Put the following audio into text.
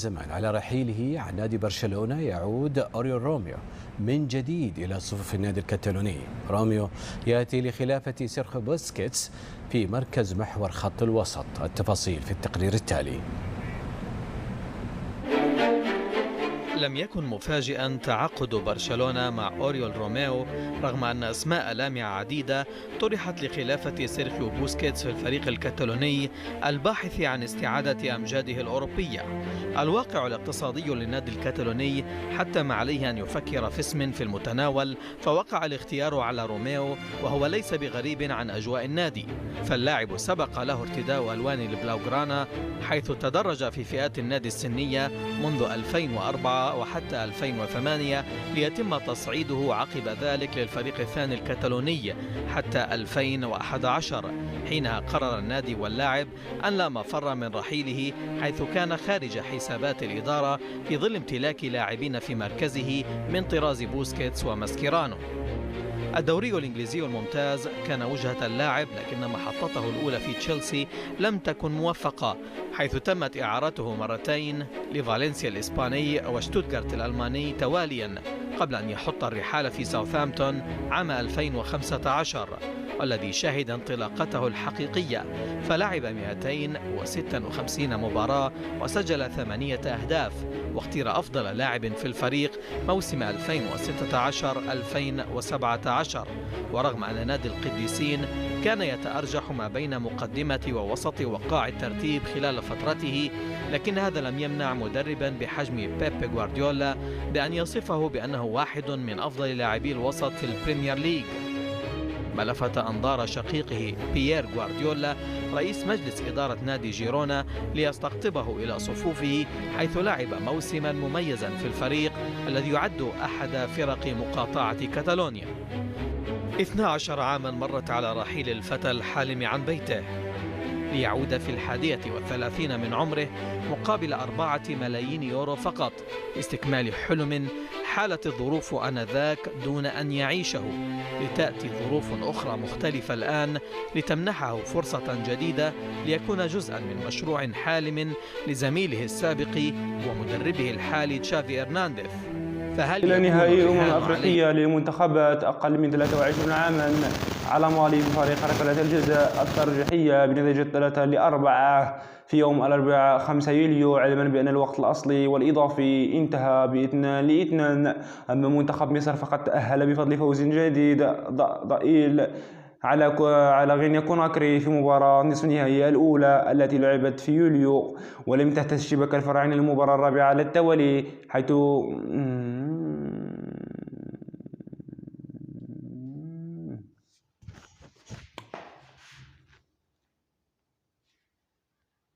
زمان على رحيله عن نادي برشلونة يعود أوريول روميو من جديد إلى صفوف النادي الكتالوني. روميو يأتي لخلافة سيرخيو بوسكيتس في مركز محور خط الوسط. التفاصيل في التقرير التالي. لم يكن مفاجئا تعاقد برشلونة مع أوريول روميو رغم أن أسماء لامعة عديدة طرحت لخلافة سيرخيو بوسكيتس في الفريق الكتالوني الباحث عن استعادة أمجاده الأوروبية. الواقع الاقتصادي للنادي الكتالوني حتم عليه أن يفكر في اسم في المتناول، فوقع الاختيار على روميو، وهو ليس بغريب عن أجواء النادي، فاللاعب سبق له ارتداء ألوان البلاوغرانا حيث تدرج في فئات النادي السنية منذ 2004 وحتى 2008 ليتم تصعيده عقب ذلك للفريق الثاني الكتالوني حتى 2011، حينها قرر النادي واللاعب أن لا مفر من رحيله حيث كان خارج حسابات الإدارة في ظل امتلاك لاعبين في مركزه من طراز بوسكيتس وماسكيرانو. الدوري الإنجليزي الممتاز كان وجهة اللاعب، لكن محطته الأولى في تشيلسي لم تكن موفقة، حيث تمت إعارته مرتين لفالنسيا الإسباني وشتوتغارت الألماني تواليا قبل أن يحط الرحال في ساوثهامبتون عام 2015 والذي شهد انطلاقته الحقيقية، فلعب 256 مباراة وسجل 8 أهداف، واختير أفضل لاعب في الفريق موسم 2016-2017. ورغم أن نادي القديسين كان يتأرجح ما بين مقدمة ووسط وقاع الترتيب خلال فترته، لكن هذا لم يمنع مدربا بحجم بيب غوارديولا بأن يصفه بأنه واحد من أفضل لاعبي الوسط في البريمير ليج. ما لفت أنظار شقيقه بيير غوارديولا رئيس مجلس إدارة نادي جيرونا ليستقطبه إلى صفوفه، حيث لعب موسما مميزا في الفريق الذي يعد أحد فرق مقاطعة كاتالونيا. 12 عاما مرت على رحيل الفتى الحالم عن بيته ليعود في 31 من عمره مقابل 4 ملايين يورو فقط، لاستكمال حلم حالت الظروف آنذاك دون أن يعيشه، لتأتي ظروف أخرى مختلفة الآن لتمنحه فرصة جديدة ليكون جزءا من مشروع حالم لزميله السابق ومدربه الحالي تشافي إرنانديز. إلى نهائي أفريقية للمنتخبات أقل من 23 عاما على مالي بفارق ركلات الجزاء الترجيحية بنتيجة 3-4 في يوم الأربعاء 5 يوليو، علما بأن الوقت الأصلي والإضافي انتهى ب2-2. أما منتخب مصر فقد تأهل بفضل فوز جديد ضئيل على غينيا كوناكري في مباراة نصف النهائي الأولى التي لعبت في يوليو، ولم تهتز شبكة الفراعنة المباراة الرابعة على التوالي، حيث